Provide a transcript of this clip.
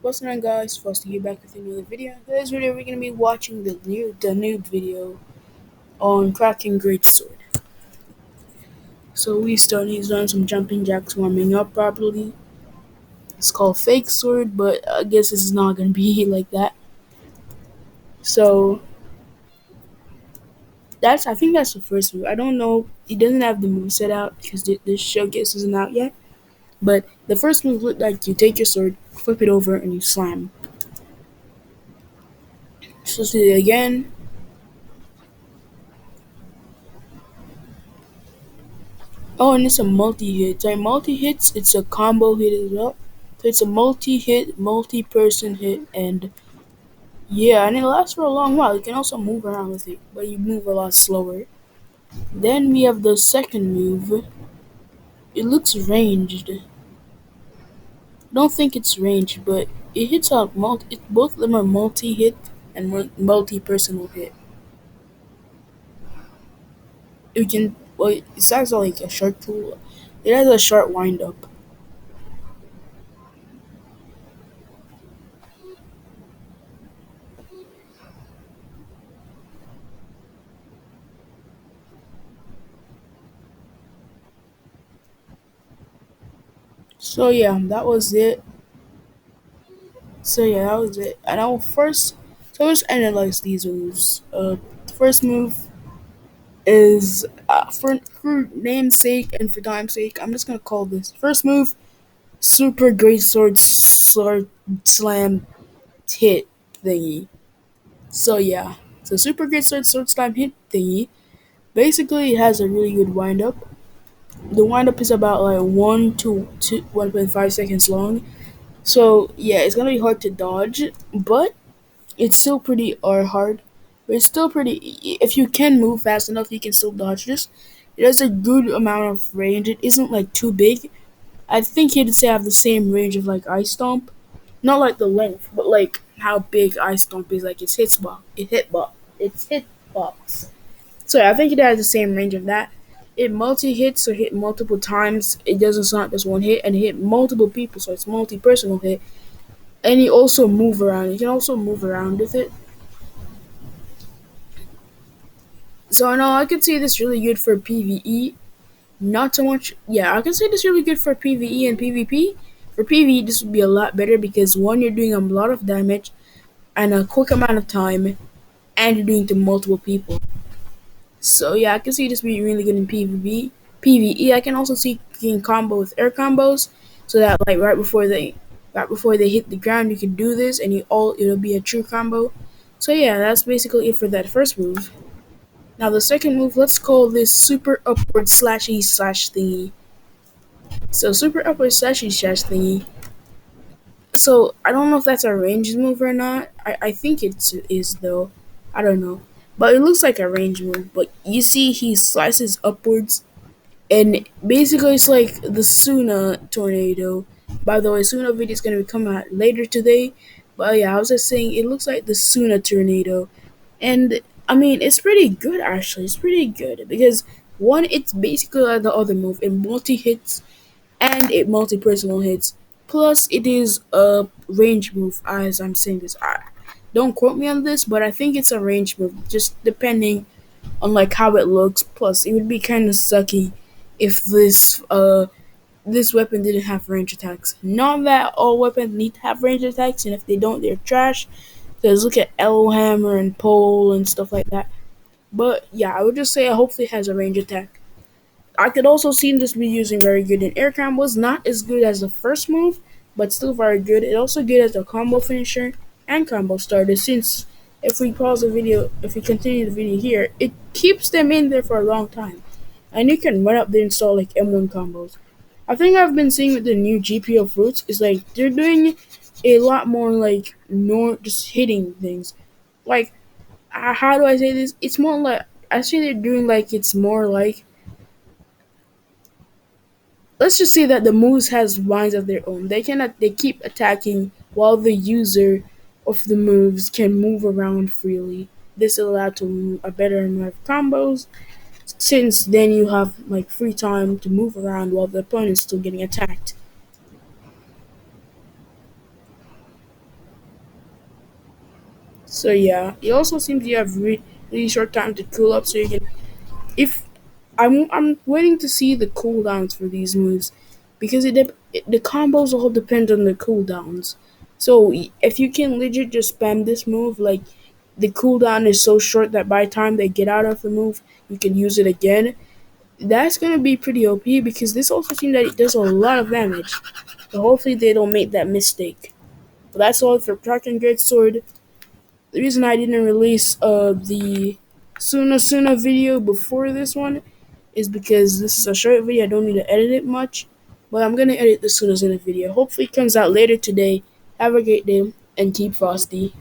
What's going on, guys? First to get back with another video. In today's video, we're gonna be watching the noob video on Kraken Great sword. So he's done some jumping jacks, warming up properly. It's called fake sword, but I guess this is not gonna be like that. So I think that's the first move. I don't know. He doesn't have the move set out because this showcase isn't out yet. But the first move looked like you take your sword, flip it over, and you slam. So let's do it again. Oh, and it's a multi-hit. So multi-hits, it's a combo hit as well. So it's a multi-hit, multi-person hit, and yeah, and it lasts for a long while. You can also move around with it, but you move a lot slower. Then we have the second move. It looks ranged. I don't think it's ranged, but it hits a both of them are multi-hit and multi-personal hit. You can well, it sounds like a short tool. It has a short wind up. So yeah, that was it. So yeah, that was it. And I'll first, so let's analyze these moves. The first move is for namesake and for time's sake, I'm just gonna call this first move Super Great Sword Slam Hit thingy. So yeah, so Super Great Sword Slam Hit thingy. Basically, it has a really good wind up. The wind up is about like 1.5 seconds long. So yeah, it's gonna be hard to dodge, but it's still pretty hard. But it's still pretty. If you can move fast enough, you can still dodge this. It has a good amount of range. It isn't like too big. I think it'd say have the same range of like Ice Stomp, not like the length, but like how big Ice Stomp is. Like its hitbox. So I think it has the same range of that. It multi hits, so hit multiple times. It doesn't not just one hit, and hit multiple people, so it's multi personal hit. And you also move around. You can also move around with it. So no, I could see this really good for PvE. Not so much. Yeah, I can say this really good for PvE and PvP. For PvE, this would be a lot better because one, you're doing a lot of damage and a quick amount of time, and you're doing it to multiple people. So yeah, I can see this being really good in PvP. PvE, I can also see you can combo with air combos, so that like right before they hit the ground, you can do this, and it'll be a true combo. So yeah, that's basically it for that first move. Now the second move, let's call this super upward slashy slash thingy. So super upward slashy slash thingy. So I don't know if that's a ranged move or not. I think it is though. I don't know. But it looks like a range move. But you see he slices upwards and basically it's like the Suna tornado. By the way, Suna video is gonna be coming out later today. But yeah, I was just saying it looks like the Suna tornado. And I mean, it's pretty good actually. It's pretty good because one, it's basically like the other move. It multi hits and it multi personal hits. Plus, it is a range move. As I'm saying this, don't quote me on this, but I think it's a range move. Just depending on like how it looks. Plus, it would be kind of sucky if this weapon didn't have range attacks. Not that all weapons need to have range attacks, and if they don't, they're trash. Because look at Hammer and Pole and stuff like that. But yeah, I would just say hopefully it has a range attack. I could also see this be using very good in air combos. Not as good as the first move, but still very good. It also good as a combo finisher and combo starter. Since if we pause the video, if we continue the video here, it keeps them in there for a long time, and you can run up there and install like M1 combos. I think I've been seeing with the new GPO fruits is like they're doing a lot more like just hitting things. Like how do I say this? It's more like I see they're doing like it's more like let's just say that the moves has minds of their own. They keep attacking while the user of the moves can move around freely. This will allow to a better amount of combos since then you have like free time to move around while the opponent's still getting attacked. So yeah, it also seems you have really short time to cool up. So you can, if I'm waiting to see the cooldowns for these moves because the combos all depend on the cooldowns. So if you can legit just spam this move, like the cooldown is so short that by the time they get out of the move, you can use it again. That's gonna be pretty OP because this also seems that it does a lot of damage. So hopefully they don't make that mistake. But that's all for Kraken Great Sword. The reason I didn't release the Suna video before this one is because this is a short video. I don't need to edit it much, but I'm gonna edit the Suna video. Hopefully, it comes out later today. Have a great day and keep frosty.